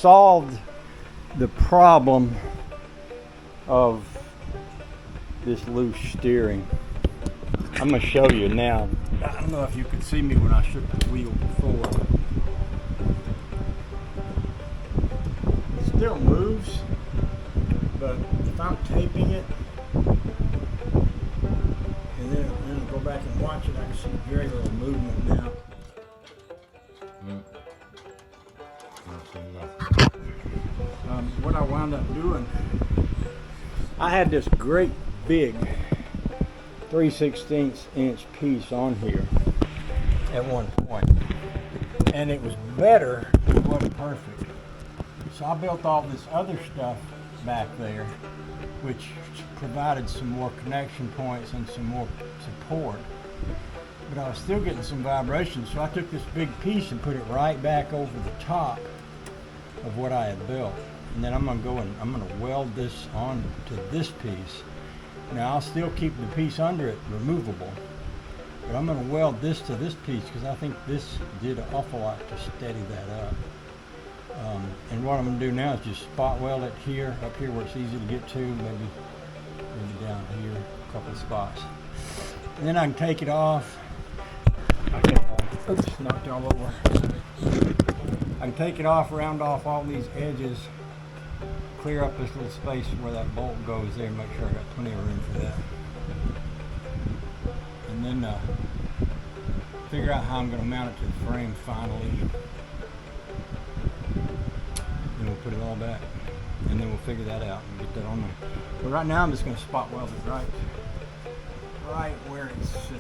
solved the problem of this loose steering. I'm going to show you now. I don't know if you could see me when I shook the wheel before. It still moves, but if I'm taping it, and then I go back and watch it, I can see very little movement now. What I wound up doing, I had this great big 3/16 inch piece on here at one point, and it was better, it wasn't perfect. So I built all this other stuff back there, which provided some more connection points and some more support, but I was still getting some vibration. So I took this big piece and put it right back over the top of what I had built, and then I'm going to go and I'm going to weld this on to this piece. Now I'll still keep the piece under it removable, but I'm going to weld this to this piece because I think this did an awful lot to steady that up. And what I'm going to do now is just spot weld it here, up here where it's easy to get to, maybe down here, a couple of spots. And then I can take it off. Oops, knocked all over. I can take it off, round off all these edges, clear up this little space where that bolt goes there, and make sure I got plenty of room for that. And then figure out how I'm going to mount it to the frame finally. Then we'll put it all back, and then we'll figure that out and get that on there. But right now I'm just going to spot weld it right where it's sitting.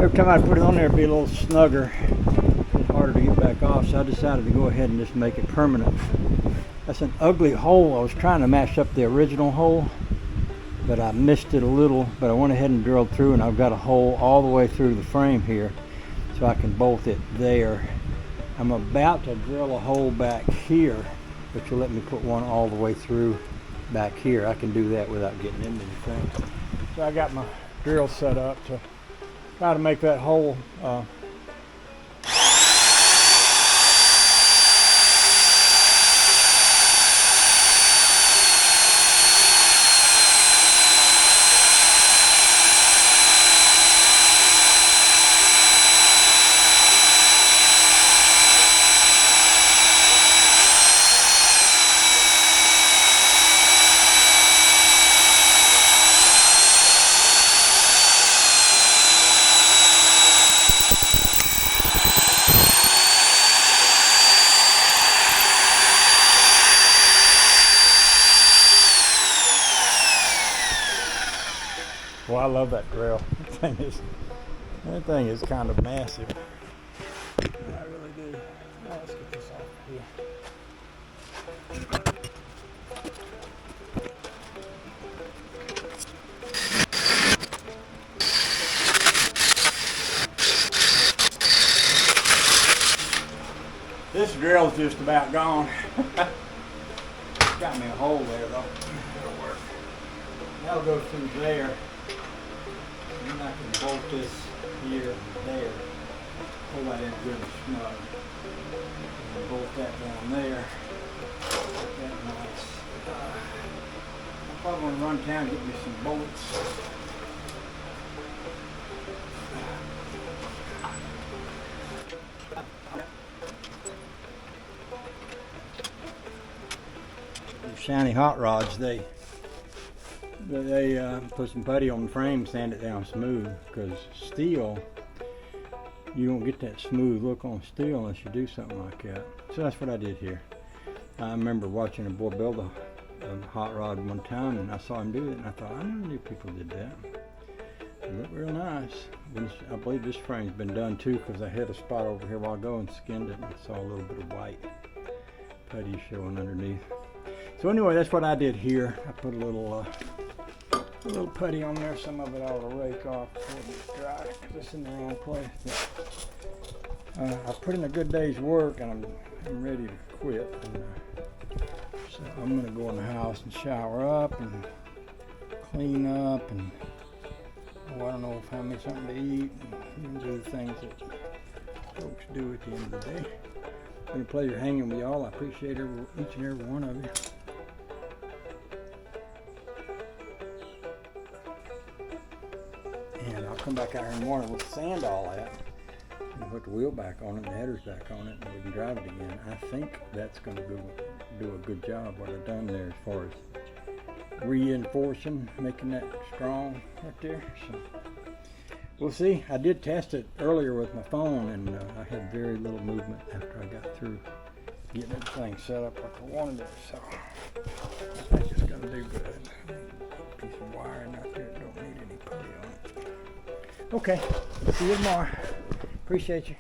Every time I put it on there, it'd be a little snugger, a little harder to get back off, so I decided to go ahead and just make it permanent. That's an ugly hole. I was trying to match up the original hole, but I missed it a little, but I went ahead and drilled through, and I've got a hole all the way through the frame here. so I can bolt it there. I'm about to drill a hole back here, but you'll let me put one all the way through back here. I can do that without getting into anything. So I got my drill set up to try to make that hole Well, I love that drill. That thing is kind of massive. I really do. Now let's get this off here. This drill's just about gone. Got me a hole there though. It'll work. That'll go through there. And then I can bolt this here and there. Pull that in good and snug. And bolt that down there. Make that nice. I'm probably going to run down and get me some bolts. These shiny hot rods, they put some putty on the frame, sand it down smooth, because steel, you don't get that smooth look on steel unless you do something like that. So that's what I did here. I remember watching a boy build a hot rod one time, and I saw him do it, and I thought, I never knew people did that. It looked real nice. I believe this frame's been done too, because I hit a spot over here while ago and skinned it, and I saw a little bit of white putty showing underneath. So anyway, that's what I did here. I put a little putty on there. Some of it I ought to rake off before it gets dry, because it's in the wrong place. But, I put in a good day's work, and I'm ready to quit. And, so I'm going to go in the house and shower up and clean up, and I don't know, find me something to eat and do the things that folks do at the end of the day. It's been a pleasure hanging with y'all. I appreciate each and every one of you. And I'll come back out here in the morning with the sand all out and put the wheel back on it, the headers back on it, and we can drive it again. I think that's going to do a good job what I've done there as far as reinforcing, making that strong right there. So we'll see. I did test it earlier with my phone, and I had very little movement after I got through getting everything set up like I wanted it. So I think it's going to do good. Piece of wiring out there, don't need any putty on it. Okay, see you tomorrow. Appreciate you.